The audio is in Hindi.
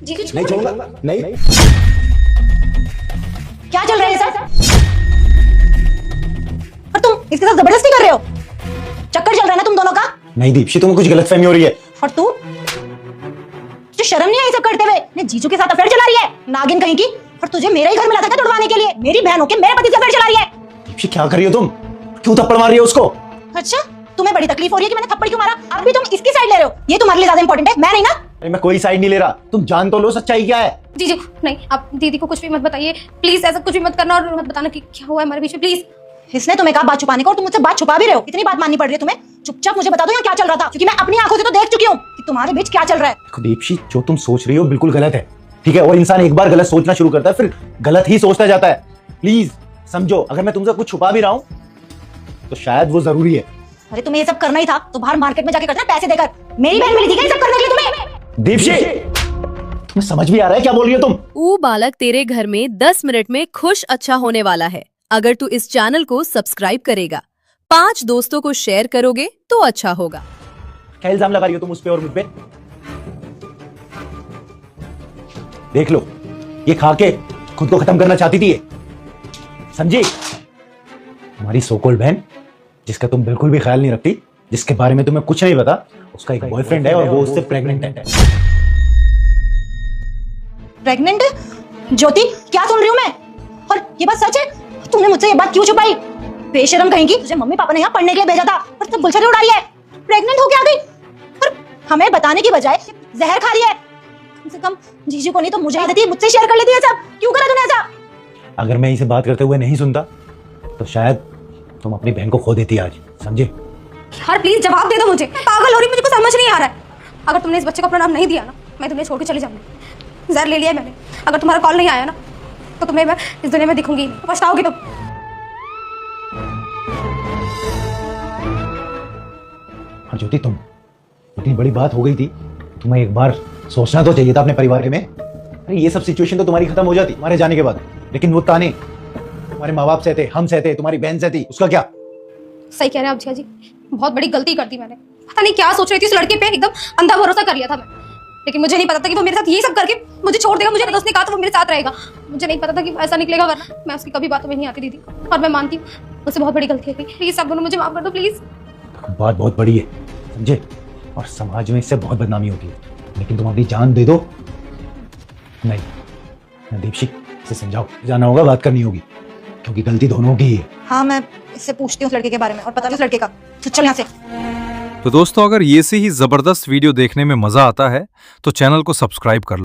नहीं छोड़ूंगा, नहीं। क्या चल रहा है सर? और तुम इसके साथ जबरदस्ती कर रहे हो? चक्कर चल रहा है ना तुम दोनों का? नहीं दीप्ति, तुम्हें कुछ गलतफहमी हो रही है। और तू तुझे शर्म नहीं आई सब करते हुए? ने जीजू के साथ अफेयर चला रही है, नागिन कहीं की। और तुझे मेरा ही घर मिला था क्या तुड़वाने के लिए? मेरी बहन होके मेरे पति से अफेयर चला रही है। दीप्ति क्या कर रही हो तुम? क्यों थप्पड़ मार रही हो उसको? अच्छा, तुम्हें बड़ी तकलीफ हो रही है कि मैंने थप्पड़ क्यों मारा? अब भी तुम इसकी साइड ले रहे हो? ये तुम्हारे लिए ज्यादा इंपॉर्टेंट है, मैं नहीं ना। अरे मैं कोई साइड नहीं ले रहा, तुम जान तो लो सच्चाई क्या है। जीजू नहीं, आप दीदी को कुछ भी मत बताइए प्लीज, ऐसा कुछ भी मत करना और मत बताना कि क्या हुआ है हमारे बीच में प्लीज। इसने तुम्हें कहा बात छुपाने को और तुम मुझसे बात छुपा भी रहे हो। इतनी बात माननी पड़ रही है तुम्हें? चुपचाप मुझे बता दो यहाँ क्या चल रहा था, क्योंकि मैं अपनी आंखों से तो देख चुकी हूँ कि तुम्हारे बीच क्या चल रहा है। देखो दीप्ति, जो तुम सोच रही हो बिल्कुल गलत है, ठीक है? और इंसान एक बार गलत सोचना शुरू करता है फिर गलत ही सोचता जाता है। प्लीज समझो, अगर मैं तुमसे कुछ छुपा भी रहा हूँ तो शायद वो जरूरी है। अरे तुम्हें ये सब करना ही था तो बाहर मार्केट में जाके करना पैसे देकर। मेरी बहन मिली थी क्या ये सब करने के लिए तुम्हें? दीप्ति, तुम्हें समझ भी आ रहा है क्या बोल रही हो तुम? ऊ बालक तेरे घर में 10 मिनट में खुश अच्छा होने वाला है अगर तू इस चैनल को सब्सक्राइब करेगा, 5 दोस्तों को शेयर करोगे तो अच्छा होगा। क्या इल्जाम लगा रही हो तुम उस पे और मुझ पे? देख लो, ये खा के खुद को खत्म करना चाहती थी ये, समझी? हमारी सोकोल्ड बहन जिसका तुम बिल्कुल भी ख्याल नहीं रखती, जिसके बारे में तुम्हें कुछ नहीं पता, उसका एक बॉयफ्रेंड है और वो उससे प्रेग्नेंट है। प्रेग्नेंट है? ज्योति, क्या सुन रही हूँ मैं? और ये बात सच है? तुमने मुझसे ये बात क्यों छुपाई? बेशरम कहेंगी, तुझे मम्मी पापा ने यहाँ पढ़ने के लिए भेजा था और सब गुलछड़े उड़ा रही है, प्रेग्नेंट होके आ गई और हमें बताने की बजाय जहर खा रही है। कम से कम जीजू को नहीं तो मुझे देती, मुझसे शेयर कर लेती है सब। क्यों करा तूने ऐसा? अगर मैं इसे बात करते हुए नहीं सुनता तो शायद तुम अपनी बहन को खो देती आज, समझे? यार प्लीज जवाब दे दो मुझे, मैं पागल हो रही, मुझे कुछ समझ नहीं आ रहा है। अगर तुमने इस बच्चे को अपना नाम नहीं दिया ना, मैं तुम्हें छोड़ के चली जाऊंगी। जहर ले लिया है मैंने, अगर तुम्हारा कॉल नहीं आया ना तो तुम्हें मैं इस दुनिया में दिखूंगी नहीं, पछताओगी तुम। और ज्योति, तुम इतनी बड़ी बात हो गई थी, तुम्हें एक बार सोचना तो चाहिए था अपने परिवार के में। अरे ये सब सिचुएशन तो तुम्हारी खत्म हो जाती हमारे जाने के बाद, लेकिन वो ताने तुम्हारे माँ बाप सहते, हम सहते, तुम्हारी बहन सहती, उसका क्या? सही कह रहे हैं आप जिया जी, बहुत बड़ी गलती कर दी मैंने। पता नहीं क्या सोच रही थी उस लड़के पे, एकदम अंधा भरोसा कर लिया था मैं। लेकिन मुझे नहीं पता था कि वो मेरे साथ ये सब करके मुझे छोड़ देगा। मुझे तो उसने कहा था वो मेरे साथ रहेगा, मुझे नहीं पता था कि ऐसा निकलेगा, वरना मैं उसकी कभी बातों में नहीं आती दीदी। और मैं मानती हूँ उससे बहुत बड़ी गलती है, प्लीज सब दोनों मुझे माफ कर दो प्लीज। बात बहुत बड़ी है, समझे? और समाज में इससे बहुत बदनामी होती है, लेकिन तुम अपनी जान दे दो। नहीं दीप्ति, इसे समझाओ, जाना होगा, बात करनी होगी, क्योंकि गलती दोनों की है। हाँ, मैं इससे पूछती हूँ उस लड़के के बारे में और पता नहीं उस लड़के का। तो चल यहाँ से। तो दोस्तों, अगर ये से ही जबरदस्त वीडियो देखने में मजा आता है तो चैनल को सब्सक्राइब कर लो।